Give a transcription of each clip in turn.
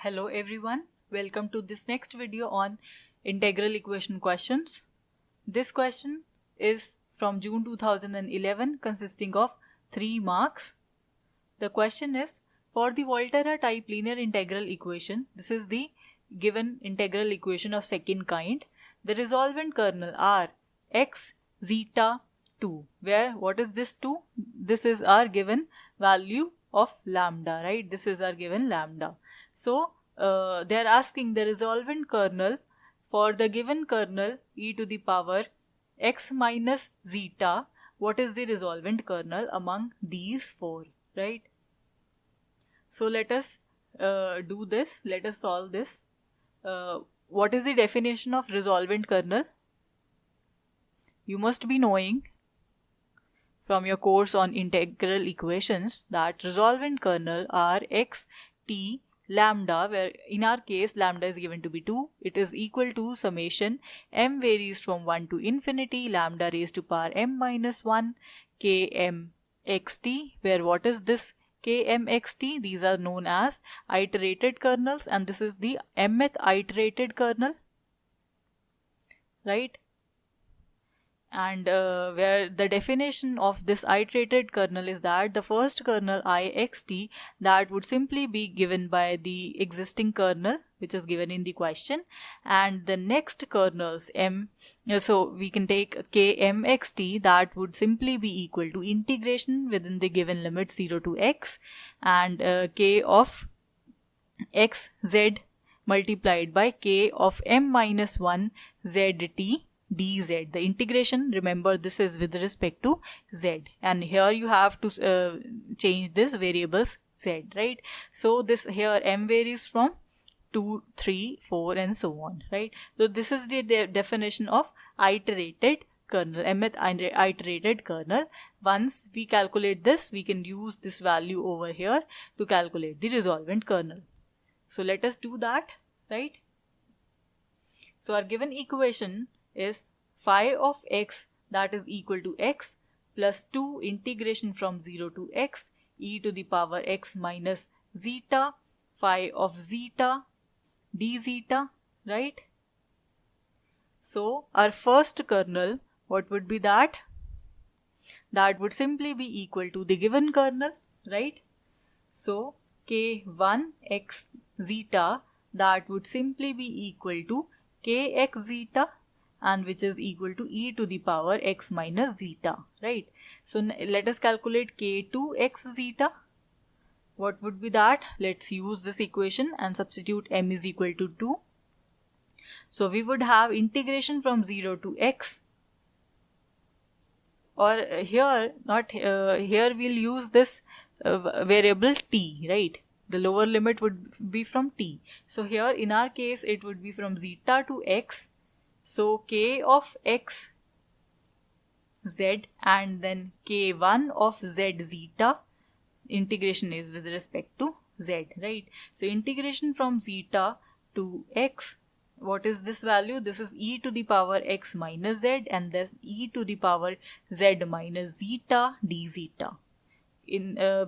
Hello everyone, welcome to this next video on integral equation questions. This question is from June 2011 consisting of 3 marks. The question is, for the Volterra type linear integral equation, this is the given integral equation of second kind, the resolvent kernel are x zeta 2, where what is this 2? This is our given value of lambda, right? This is our given lambda. So they are asking the resolvent kernel for the given kernel e to the power x minus zeta. What is the resolvent kernel among these 4, right? So let us do this. Let us solve this. What is the definition of resolvent kernel? You must be knowing from your course on integral equations that resolvent kernel are x t lambda, where in our case lambda is given to be 2. It is equal to summation m varies from 1 to infinity lambda raised to power m minus 1 km xt, where what is this km xt? These are known as iterated kernels, and this is the mth iterated kernel, right? And where the definition of this iterated kernel is that the first kernel ixt, that would simply be given by the existing kernel which is given in the question, and the next kernels m, so we can take kmxt, that would simply be equal to integration within the given limit 0 to x, and k of xz multiplied by k of m minus 1 zt dz. The integration, remember, this is with respect to z, and here you have to change this variables z, right? So this here m varies from 2, 3, 4 and so on, right? So this is the definition of iterated kernel, mth iterated kernel. Once we calculate this, we can use this value over here to calculate the resolvent kernel. So let us do that, right? So our given equation is phi of x, that is equal to x plus 2 integration from 0 to x e to the power x minus zeta phi of zeta d zeta, right? So our first kernel, what would be that? That would simply be equal to the given kernel, right? So k1 x zeta, that would simply be equal to kx zeta, and which is equal to e to the power x minus zeta, right? So let us calculate k2 x zeta. What would be that? Let's use this equation and substitute m is equal to 2. So we would have integration from 0 to x, or here not here we'll use this variable t, right? The lower limit would be from t. So here in our case it would be from zeta to x. So k of x z and then k1 of z zeta, integration is with respect to z, right? So integration from zeta to x, what is this value? This is e to the power x minus z, and then e to the power z minus zeta d zeta.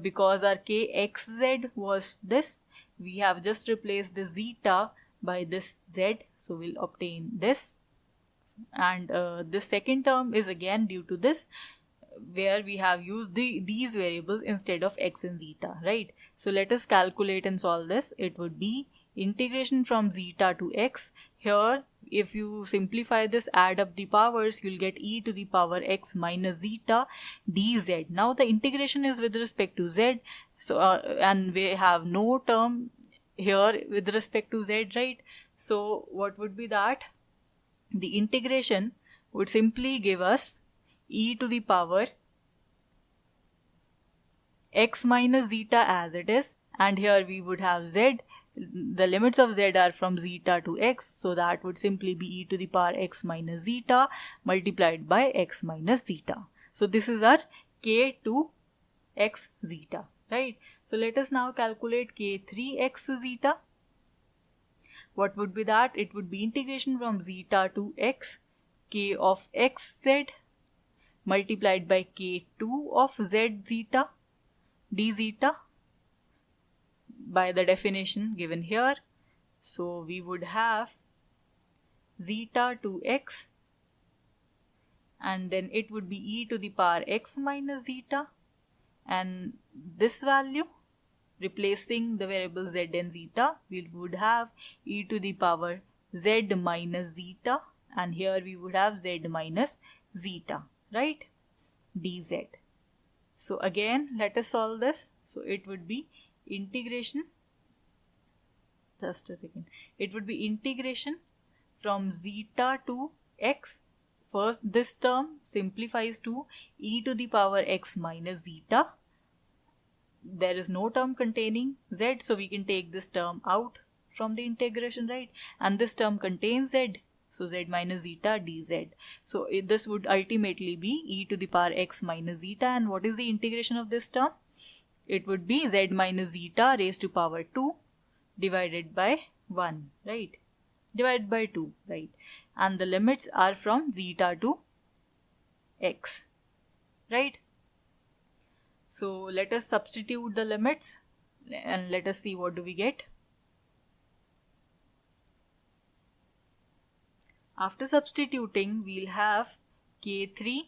Because our kxz was this, we have just replaced the zeta by this z, so we'll obtain this. And this second term is again due to this, where we have used these variables instead of x and zeta, right? So let us calculate and solve this. It would be integration from zeta to x. Here if you simplify this, add up the powers, you'll get e to the power x minus zeta dz. Now the integration is with respect to z, so and we have no term here with respect to z, right? So what would be that? The integration would simply give us e to the power x minus zeta as it is, and here we would have z. The limits of z are from zeta to x, so that would simply be e to the power x minus zeta multiplied by x minus zeta. So this is our k2 x zeta, right? So let us now calculate k3 x zeta. What would be that? It would be integration from zeta to x, k of xz multiplied by k2 of z zeta d zeta by the definition given here. So we would have zeta to x, and then it would be e to the power x minus zeta, and this value, replacing the variable z and zeta, we would have e to the power z minus zeta, and here we would have z minus zeta, right, dz. So again, let us solve this. So it would be integration, just a second, it would be integration from zeta to x. First, this term simplifies to e to the power x minus zeta. There is no term containing z, so we can take this term out from the integration, right? And this term contains z, so z minus zeta dz. So this would ultimately be e to the power x minus zeta. And what is the integration of this term? It would be z minus zeta raised to power 2 divided by 1, right? Divided by 2, right? And the limits are from zeta to x, right? So let us substitute the limits and let us see what do we get. After substituting, we'll have k3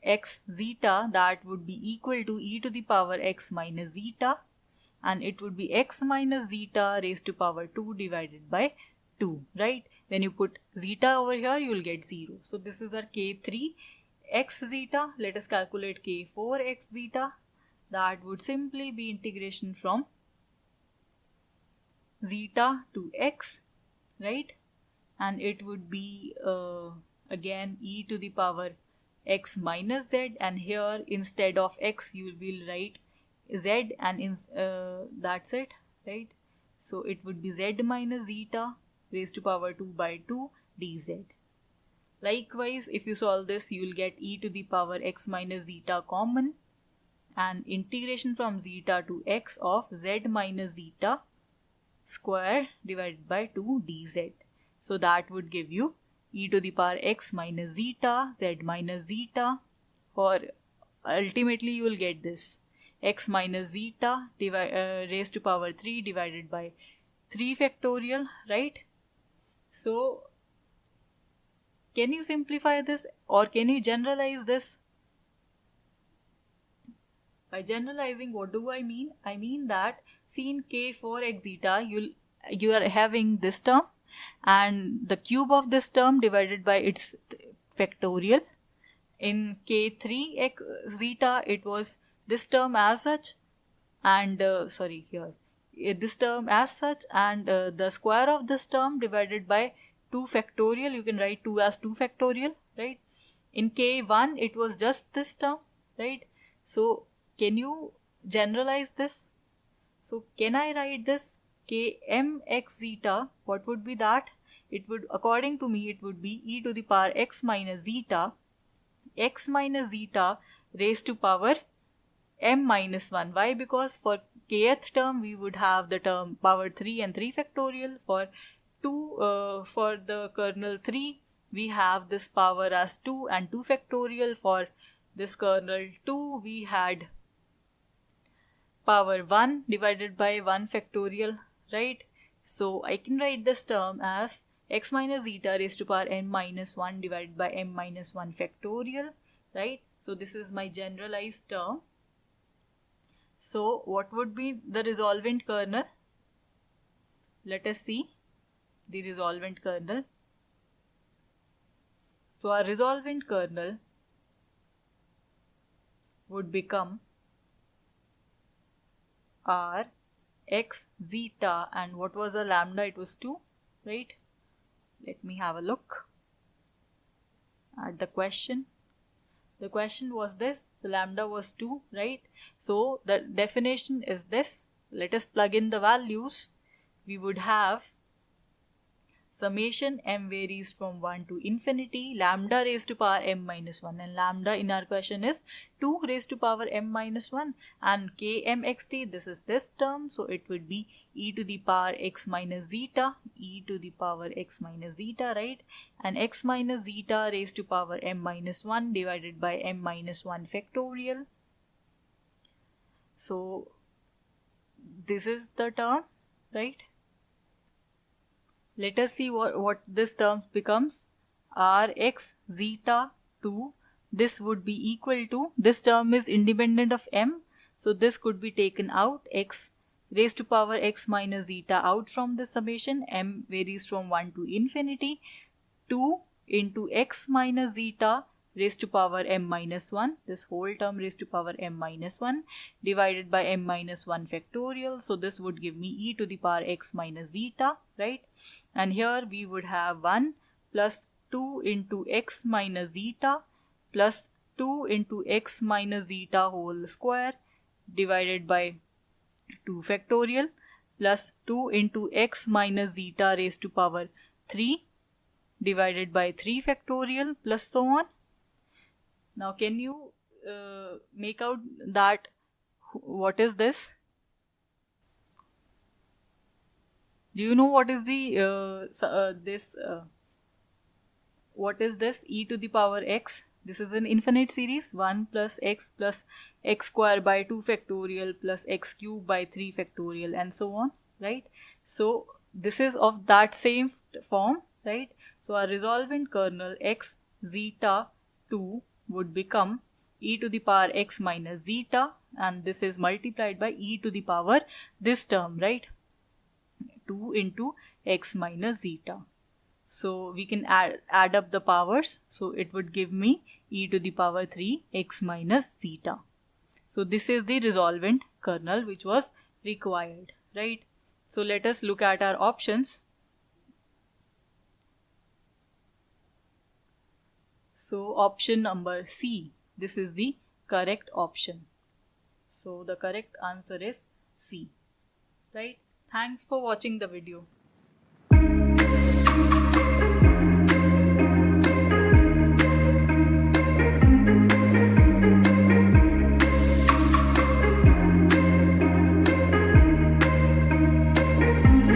x zeta, that would be equal to e to the power x minus zeta, and it would be x minus zeta raised to power 2 divided by 2, right? When you put zeta over here, you will get 0. So this is our k3 x zeta. Let us calculate k4 x zeta. That would simply be integration from zeta to x, right? And it would be again e to the power x minus z, and here instead of x you will write z, and that's it, right? So it would be z minus zeta raised to power 2 by 2 dz. Likewise, if you solve this, you will get e to the power x minus zeta common, and integration from zeta to x of z minus zeta square divided by 2 dz. So that would give you e to the power x minus zeta, z minus zeta, or ultimately you will get this x minus zeta raised to power 3 divided by 3 factorial, right? So can you simplify this, or can you generalize this? By generalizing, what do I mean? I mean that, see, in k4 x zeta, you are having this term and the cube of this term divided by its factorial. In k3 x zeta, it was this term as such, and this term as such, and the square of this term divided by 2 factorial. You can write 2 as 2 factorial, right? In k1, it was just this term, right? So can you generalize this? So can I write this km x zeta? What would be that? It would, according to me, it would be e to the power x minus zeta raised to power m minus 1. Why? Because for kth term we would have the term power 3 and 3 factorial. For the kernel 3 we have this power as 2 and 2 factorial. For this kernel 2 we had power 1 divided by 1 factorial, right? So I can write this term as x minus zeta raised to power n minus 1 divided by m minus 1 factorial, right? So this is my generalized term. So what would be the resolvent kernel? Let us see the resolvent kernel. So our resolvent kernel would become r x zeta, and what was the lambda? It was 2, right? Let me have a look at the question. The question was this, the lambda was 2, right? So the definition is this. Let us plug in the values. We would have summation m varies from 1 to infinity, lambda raised to power m minus 1, and lambda in our question is 2 raised to power m minus 1, and kmxt, this is this term, so it would be e to the power x minus zeta, right? And x minus zeta raised to power m minus 1 divided by m minus 1 factorial. So this is the term, right? Let us see what this term becomes. Rx zeta 2, this would be equal to, this term is independent of m, so this could be taken out, x raised to power x minus zeta out from the summation, m varies from 1 to infinity, 2 into x minus zeta raised to power m minus 1, this whole term raised to power m minus 1 divided by m minus 1 factorial. So this would give me e to the power x minus zeta, right? And here we would have 1 plus 2 into x minus zeta plus 2 into x minus zeta whole square divided by 2 factorial plus 2 into x minus zeta raised to power 3 divided by 3 factorial plus so on. Now can you make out that what is this? Do you know what is the what is this e to the power x? This is an infinite series, 1 plus x square by 2 factorial plus x cube by 3 factorial and so on, right? So this is of that same form, right? So our resolvent kernel x zeta 2 would become e to the power x minus zeta, and this is multiplied by e to the power this term, right? 2 into x minus zeta. So we can add up the powers. So it would give me e to the power 3 x minus zeta. So this is the resolvent kernel which was required, right? So let us look at our options. So option number C, this is the correct option. So the correct answer is C, right? Thanks for watching the video.